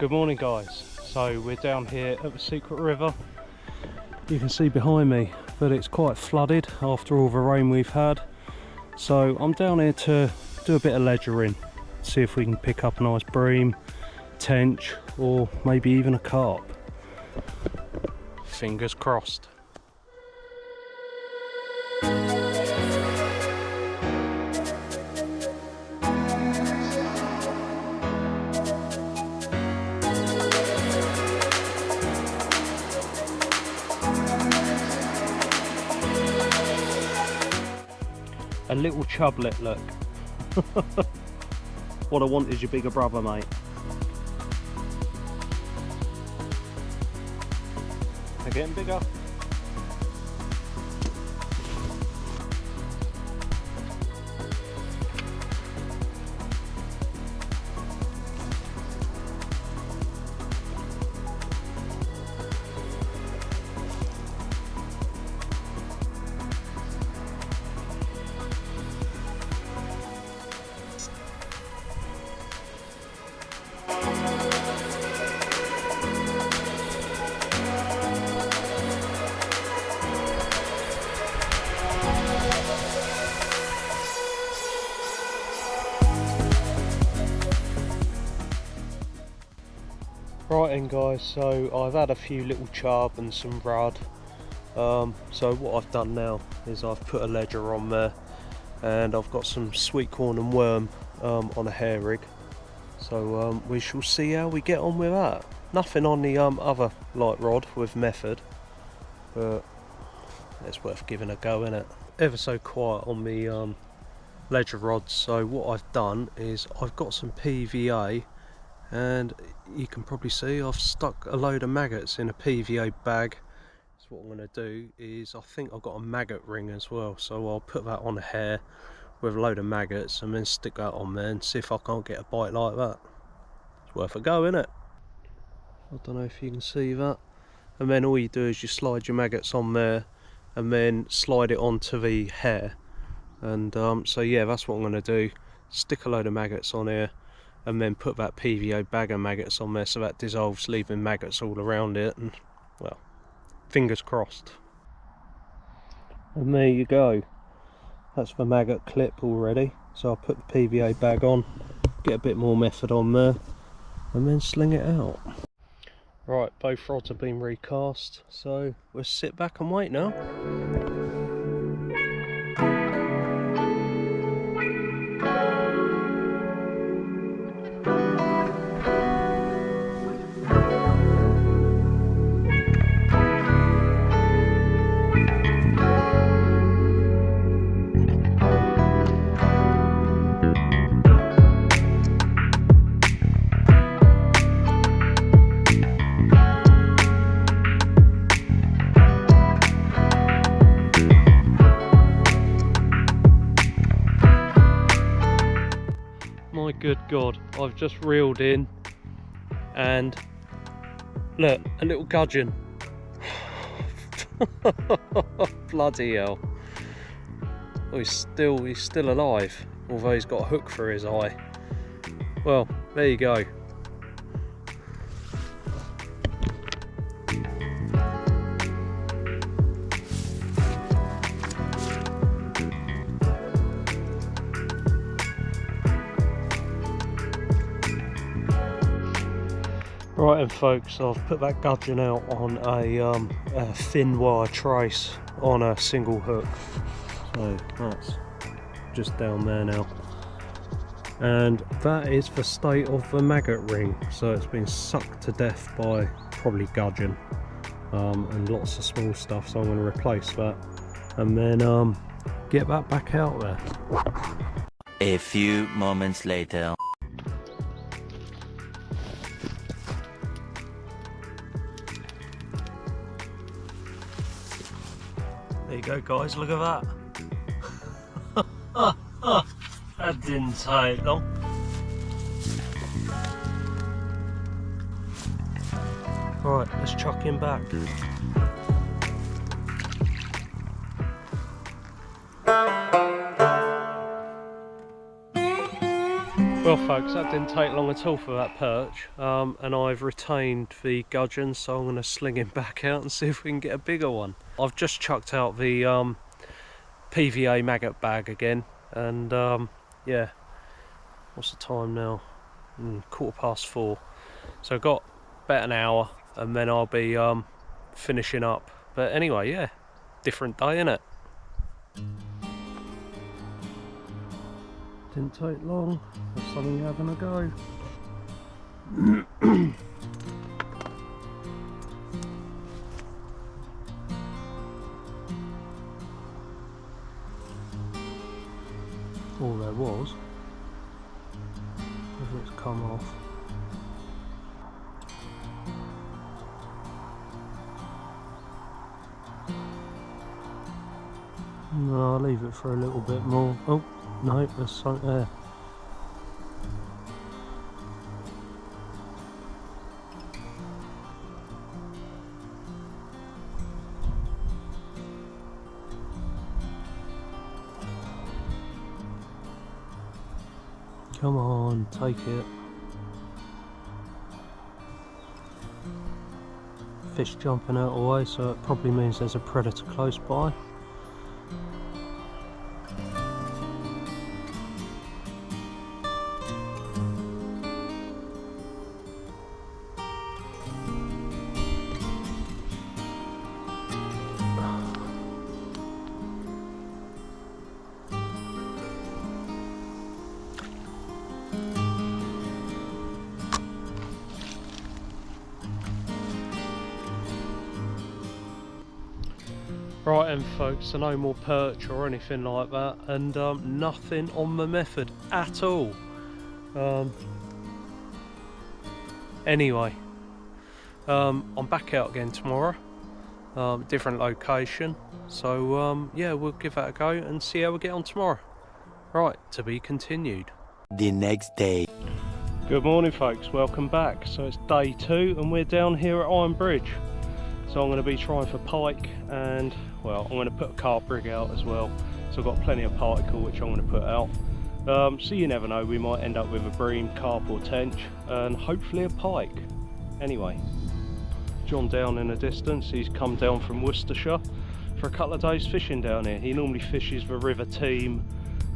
Good morning guys. So we're down here at the secret river. You can see behind me that it's quite flooded after all the rain we've had. So I'm down here to do a bit of ledgering, see if we can pick up a nice bream, tench, or maybe even a carp. Fingers crossed. A little chublet, look. What I want is your bigger brother, mate. They're getting bigger. Right then guys, so I've had a few little chub and some rudd. So what I've done now is I've put a ledger on there, and I've got some sweet corn and worm on a hair rig. So we shall see how we get on with that. Nothing on the other light rod with method, but it's worth giving a go, innit? Ever so quiet on the ledger rods. So what I've done is I've got some PVA, and you can probably see I've stuck a load of maggots in a PVA bag. So what I'm going to do is, I think I've got a maggot ring as well, so I'll put that on a hair with a load of maggots and then stick that on there and see if I can't get a bite like that. It's worth a go, isn't it? I don't know if you can see that. And then all you do is you slide your maggots on there and then slide it onto the hair. And so yeah, that's what I'm going to do. Stick a load of maggots on here and then put that PVA bag of maggots on there so that dissolves, leaving maggots all around it, and well, fingers crossed. And there you go, that's the maggot clip already. So I'll put the PVA bag on, get a bit more method on there, and then sling it out. Right, both rods have been recast, so we'll sit back and wait now. My good God, I've just reeled in, and look, a little gudgeon. Bloody hell. Oh, he's still alive, although he's got a hook for his eye. Well, there you go. Right then folks, I've put that gudgeon out on a thin wire trace on a single hook. So that's just down there now. And that is the state of the maggot ring. So it's been sucked to death by probably gudgeon and lots of small stuff. So I'm going to replace that and then get that back out there. A few moments later. There you go guys, look at that. That didn't take long. Right, let's chuck him back. Well folks, that didn't take long at all for that perch, and I've retained the gudgeon, so I'm going to sling him back out and see if we can get a bigger one. I've just chucked out the PVA maggot bag again, and yeah, what's the time now? 4:15. So I've got about an hour and then I'll be finishing up. But anyway, yeah, different day, innit? Didn't take long. There's something having a go. All there was. Whether it's come off. No, I'll leave it for a little bit more. Oh, no, there's something there. Come on, take it. Fish jumping out of the way, so it probably means there's a predator close by. Right then folks, so no more perch or anything like that, and nothing on the method at all. Anyway, I'm back out again tomorrow, different location, so yeah, we'll give that a go and see how we get on tomorrow. Right, to be continued. The next day. Good morning folks, welcome back. So it's day 2 and we're down here at Iron Bridge. So I'm going to be trying for pike, and well, I'm going to put a carp rig out as well. So I've got plenty of particle which I'm going to put out. So you never know, we might end up with a bream, carp or tench, and hopefully a pike. Anyway, John down in the distance, he's come down from Worcestershire for a couple of days fishing down here. He normally fishes the River Teme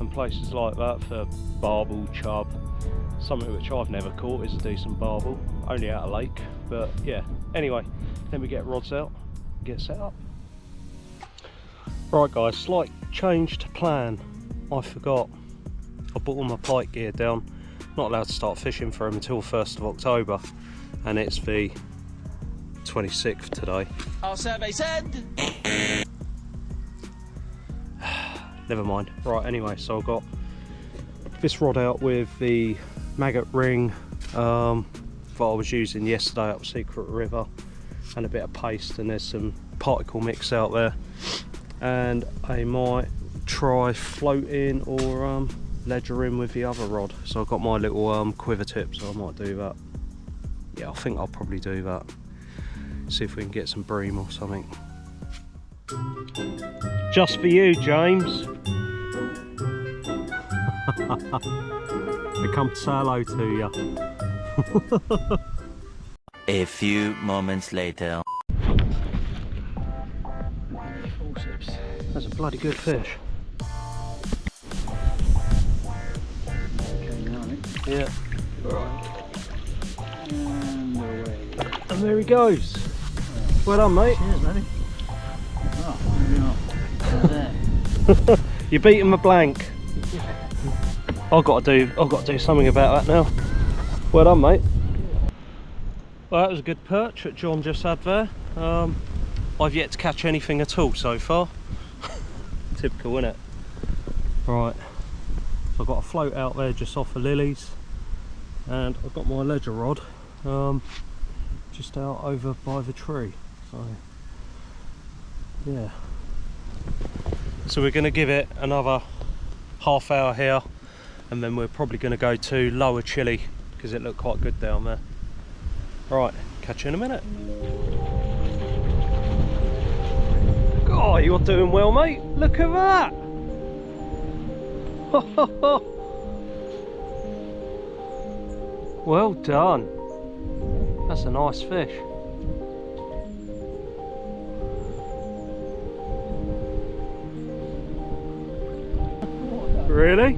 and places like that for barbel, chub. Something which I've never caught is a decent barbel, only out of lake, but yeah. Anyway, then we get rods out, get set up. Right guys, slight change to plan. I forgot, I brought all my pike gear down. Not allowed to start fishing for them until 1st of October, and it's the 26th today. Our survey said. Never mind. Right, anyway, so I've got this rod out with the maggot ring that I was using yesterday up Secret River, and a bit of paste, and there's some particle mix out there, and I might try floating or ledgering with the other rod. So I've got my little quiver tip, so I might do that. Yeah, I think I'll probably do that. See if we can get some bream or something. Just for you, James. I come to say hello to you. A few moments later. That's a bloody good fish. Yeah. Right. And away. And there he goes. Well done, mate. Cheers, buddy. Oh, maybe not. There. You beat him a blank. I've got to do something about that now. Well done, mate. Well, that was a good perch that John just had there. I've yet to catch anything at all so far. Typical, innit? Right, so I've got a float out there just off the lilies, and I've got my ledger rod just out over by the tree. So yeah, so we're going to give it another half hour here, and then we're probably going to go to Lower Chile because it looked quite good down there. Right, catch you in a minute. Oh, you're doing well, mate. Look at that. Well done. That's a nice fish. Really?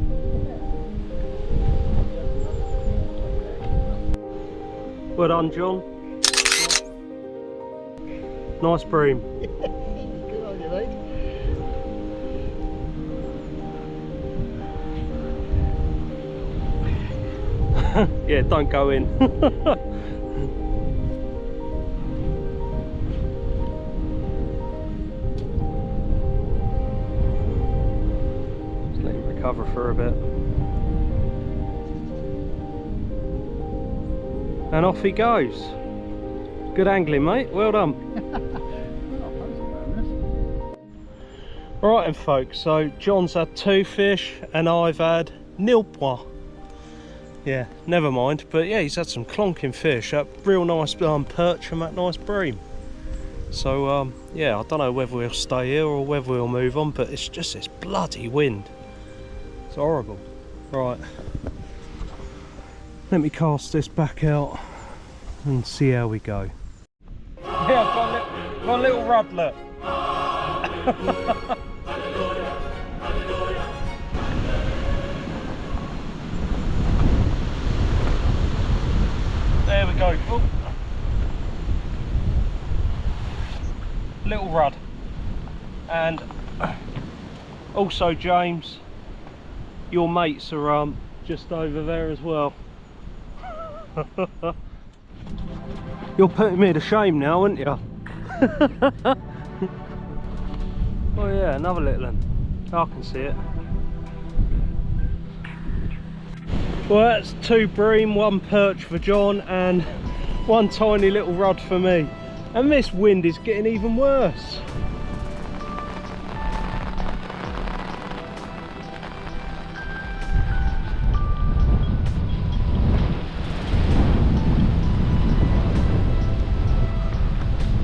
Well done, John. Nice bream. Good on you, mate. Yeah, don't go in. Just let him recover for a bit. And off he goes. Good angling, mate. Well done. Right then, folks, so John's had 2 fish and I've had nil point. Yeah, never mind. But yeah, he's had some clonking fish. That real nice perch and that nice bream. So yeah, I don't know whether we'll stay here or whether we'll move on, but it's just this bloody wind. It's horrible. Right. Let me cast this back out and see how we go. Yeah, I've got a little rod, look. There we go. Oh. Little rod. And also, James, your mates are just over there as well. You're putting me to shame now, aren't you? Oh yeah, another little one. I can see it. Well, that's 2 bream, 1 perch for John and 1 tiny little rod for me. And this wind is getting even worse.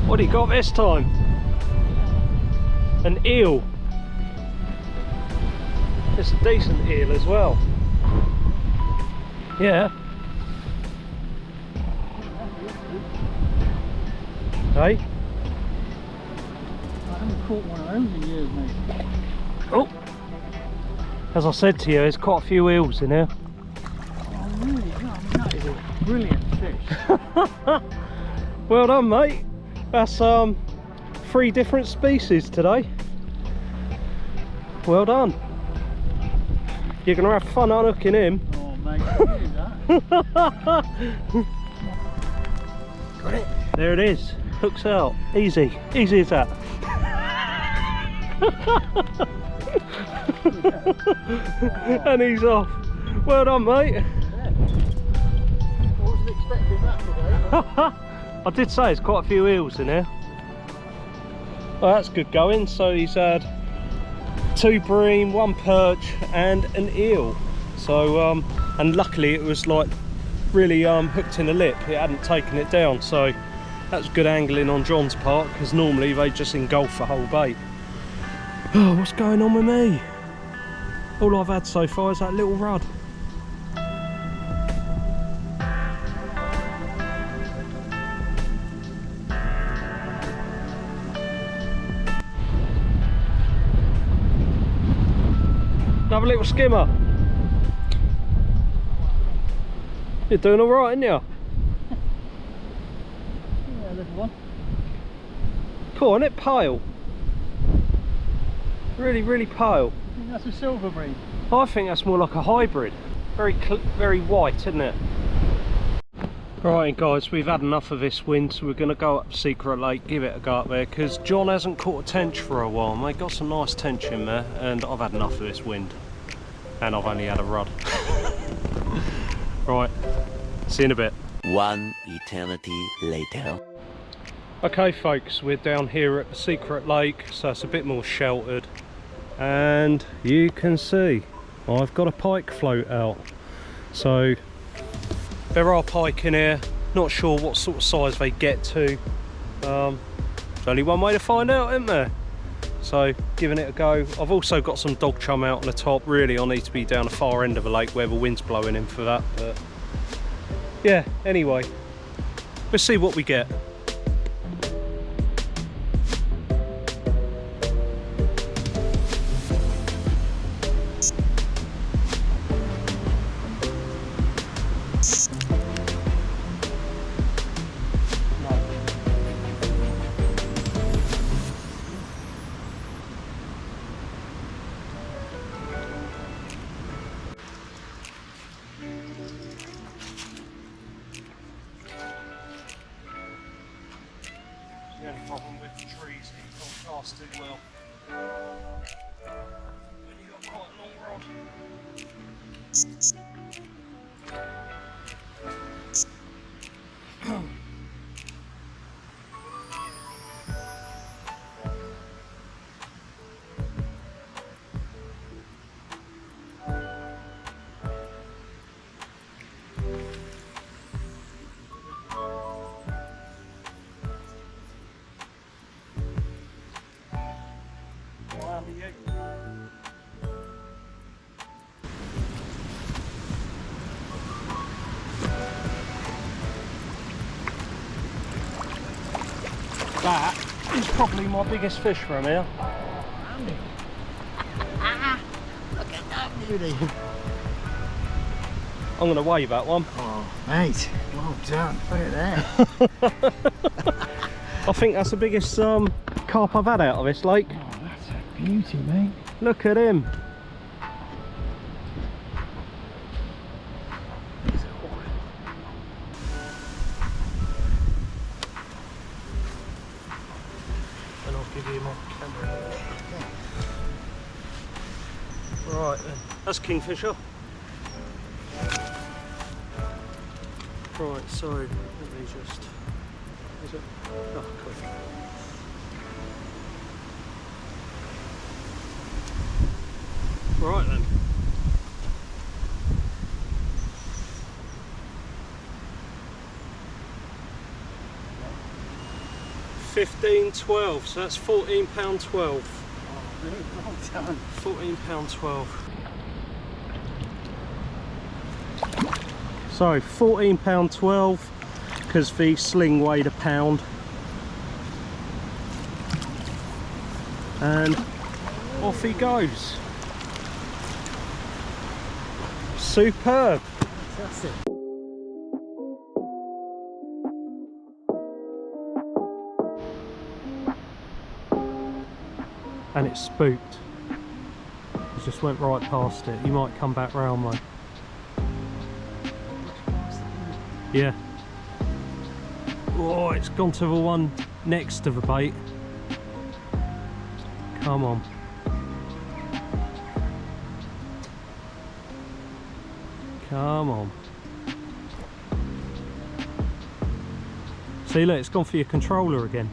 What do you got this time? An eel. It's a decent eel as well. Yeah. Hey? I haven't caught one of those in years, mate. Oh! As I said to you, there's quite a few eels in here. Oh, really? No, I mean, that is a brilliant fish. Well done, mate. That's 3 different species today. Well done. You're going to have fun unhooking him. Oh, mate, look at that. Got it. There it is. Hooks out. Easy. Easy as that. And he's off. Well done, mate. Yeah. I wasn't expecting that today. I did say there's quite a few eels in here. Well, that's good going. So he's had 2 bream, 1 perch and an eel. So and luckily it was like really hooked in the lip. It hadn't taken it down, so that's good angling on John's part, because normally they just engulf the whole bait. Oh, what's going on with me? All I've had so far is that little rod. Another little skimmer. You're doing all right, aren't you? Yeah, little one. Cool, isn't it pale? Really, really pale. I think that's a silver bream. I think that's more like a hybrid. Very white, isn't it? Right guys, we've had enough of this wind, so we're going to go up Secret Lake, give it a go up there, because John hasn't caught a tench for a while. Mate, got some nice tench in there, and I've had enough of this wind. And I've only had a rod. Right, see you in a bit. 1 eternity later. Okay folks, we're down here at the Secret Lake, so it's a bit more sheltered. And you can see, I've got a pike float out. So, there are pike in here, not sure what sort of size they get to. There's only one way to find out, isn't there? So, giving it a go. I've also got some dog chum out on the top. Really, I need to be down the far end of the lake where the wind's blowing in for that. But Yeah, anyway, let's see what we get. The only problem with the trees is you can't cast it well when you've got quite a long rod. That is probably my biggest fish from here. Look at that beauty. I'm going to weigh that one. Oh, mate, well done. Put it there. I think that's the biggest carp I've had out of this lake. Oh, that's a beauty, mate. Look at him. And I'll give you my camera. Right then, that's kingfisher. Right, so let me just. Is it? Oh, cool. Right then. £15.12, so that's £14.12. Oh, really well done. £14.12. So £14.12 because the sling weighed a pound. And off he goes. Superb. That's it. And it's spooked. It just went right past it. You might come back round though. Yeah. Oh, it's gone to the one next to the bait. Come on. Come on. See, look, it's gone for your controller again.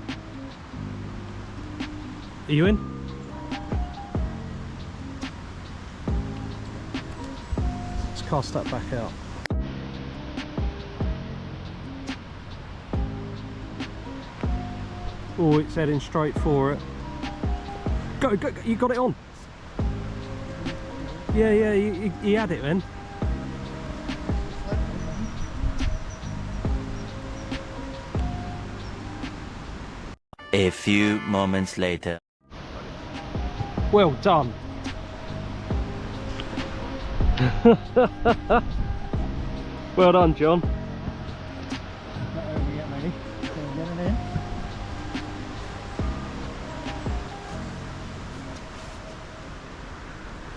Are you in? Let's cast that back out. Oh, it's heading straight for it. Go, go, go, you got it on. Yeah, yeah, you had it then. A few moments later. Well done. Well done, John. Not over yet, maybe. Can we get it in?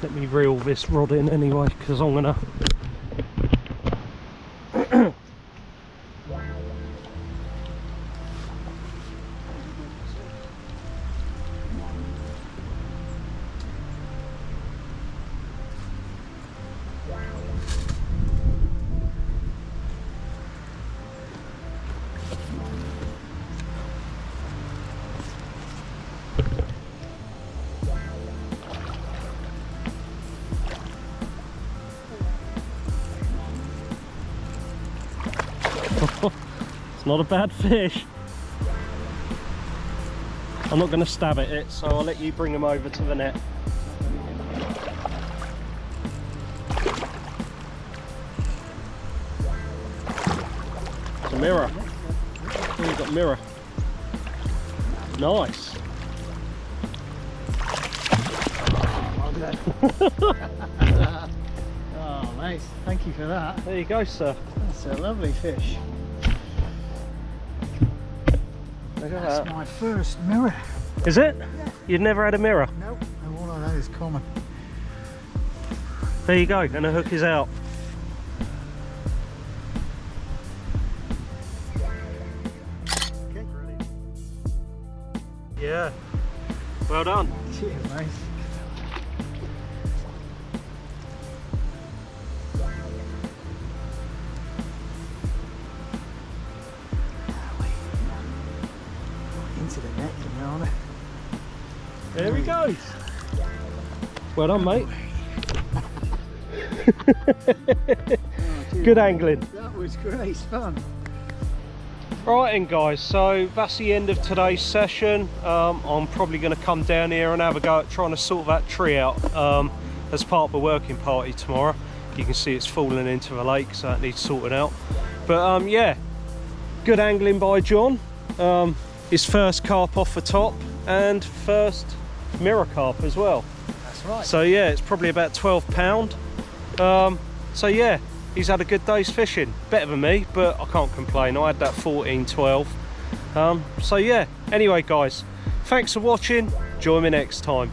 Let me reel this rod in anyway, because I'm gonna. It's not a bad fish. I'm not going to stab at it, so I'll let you bring them over to the net. Mirror. Oh, you got mirror. Nice. Oh, mate, thank you for that. There you go, sir. That's a lovely fish. Look at That's that. my first mirror. Is it? Yeah. You'd never had a mirror? Nope, and all of that is common. There you go, and the hook is out. Okay, brilliant. Yeah. Well done. Cheers, mate. Into the net, you know. There he goes. Well done, mate. Good angling. That was great fun. Right then, guys, so that's the end of today's session. I'm probably going to come down here and have a go at trying to sort that tree out as part of a working party tomorrow. You can see it's falling into the lake, so that needs sorting out. But yeah, good angling by John. His first carp off the top and first mirror carp as well. That's right. So yeah, it's probably about 12 pound. So yeah, he's had a good day's fishing. Better than me, but I can't complain. I had that 14, 12. So yeah, anyway guys, thanks for watching. Join me next time.